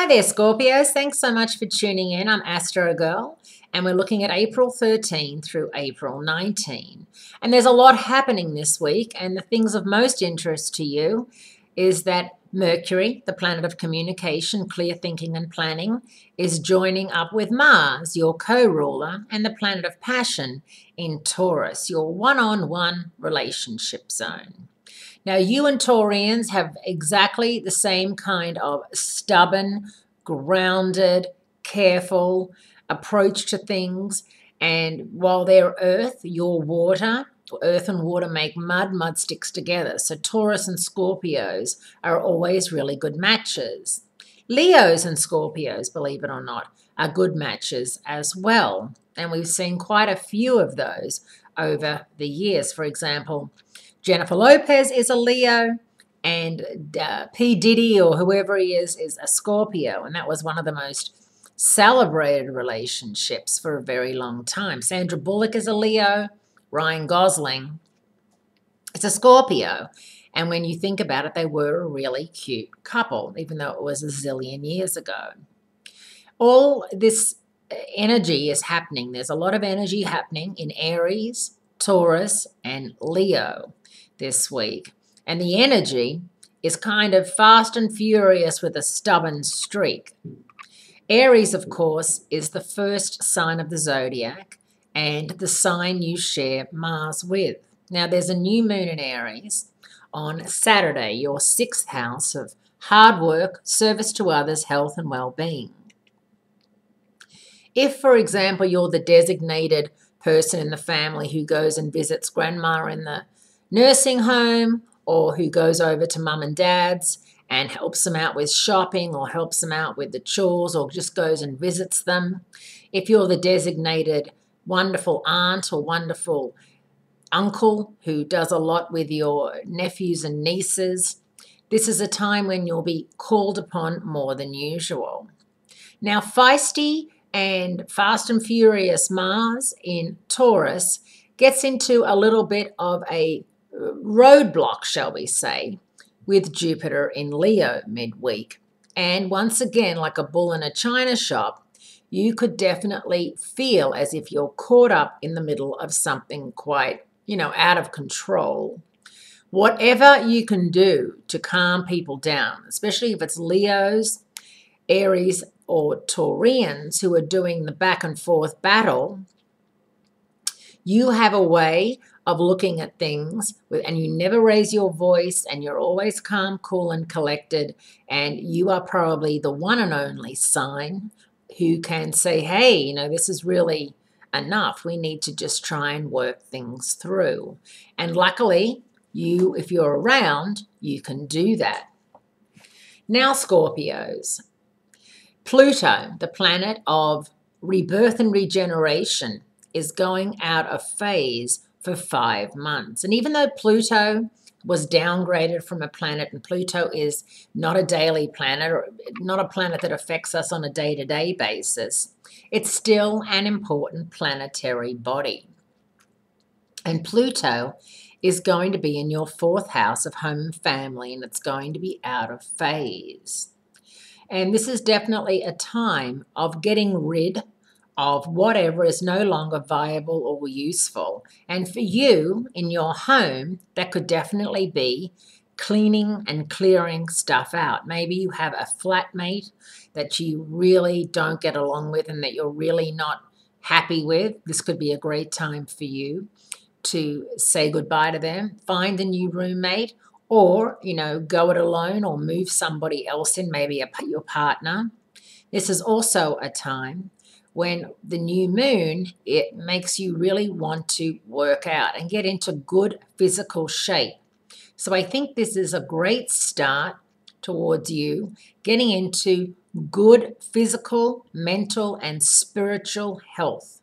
Hi there, Scorpios. Thanks so much for tuning in. I'm Astrogirl, and we're looking at April 13 through April 19. And there's a lot happening this week, and the things of most interest to you is that Mercury, the planet of communication, clear thinking and planning, is joining up with Mars, your co-ruler, and the planet of passion in Taurus, your one-on-one relationship zone. Now, you and Taurians have exactly the same kind of stubborn, grounded, careful approach to things. And while they're earth, you're water. Earth and water make mud, mud sticks together. So Taurus and Scorpios are always really good matches. Leos and Scorpios, believe it or not, are good matches as well. And we've seen quite a few of those over the years. For example, Jennifer Lopez is a Leo, and P. Diddy, or whoever he is a Scorpio, and that was one of the most celebrated relationships for a very long time. Sandra Bullock is a Leo. Ryan Gosling is a Scorpio. And when you think about it, they were a really cute couple, even though it was a zillion years ago. All this energy is happening. There's a lot of energy happening in Aries, Taurus, and Leo this week. And the energy is kind of fast and furious with a stubborn streak. Aries, of course, is the first sign of the zodiac and the sign you share Mars with. Now, there's a new moon in Aries on Saturday, your 6th house of hard work, service to others, health and well-being. If, for example, you're the designated person in the family who goes and visits grandma in the nursing home, or who goes over to mum and dad's and helps them out with shopping or helps them out with the chores or just goes and visits them. If you're the designated wonderful aunt or wonderful uncle who does a lot with your nephews and nieces, this is a time when you'll be called upon more than usual. Now, feisty and fast and furious Mars in Taurus gets into a little bit of a roadblock, shall we say, with Jupiter in Leo midweek. And once again, like a bull in a china shop, you could definitely feel as if you're caught up in the middle of something quite, out of control. Whatever you can do to calm people down, especially if it's Leos, Aries, or Taurians who are doing the back and forth battle, you have a way of looking at things and you never raise your voice and you're always calm, cool, and collected, and you are probably the one and only sign who can say, hey, this is really enough. We need to just try and work things through. And luckily, if you're around, you can do that. Now, Scorpios. Pluto, the planet of rebirth and regeneration, is going out of phase for 5 months. And even though Pluto was downgraded from a planet, and Pluto is not a daily planet, or not a planet that affects us on a day-to-day basis, it's still an important planetary body. And Pluto is going to be in your 4th house of home and family, and it's going to be out of phase. And this is definitely a time of getting rid of whatever is no longer viable or useful. And for you, in your home, that could definitely be cleaning and clearing stuff out. Maybe you have a flatmate that you really don't get along with and that you're really not happy with. This could be a great time for you to say goodbye to them, find a new roommate, or, go it alone or move somebody else in, maybe your partner. This is also a time when the new moon, it makes you really want to work out and get into good physical shape. So I think this is a great start towards you getting into good physical, mental, and spiritual health.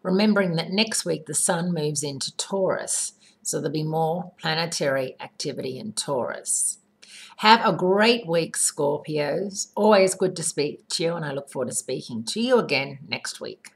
Remembering that next week the sun moves into Taurus, so there'll be more planetary activity in Taurus. Have a great week, Scorpios. Always good to speak to you, and I look forward to speaking to you again next week.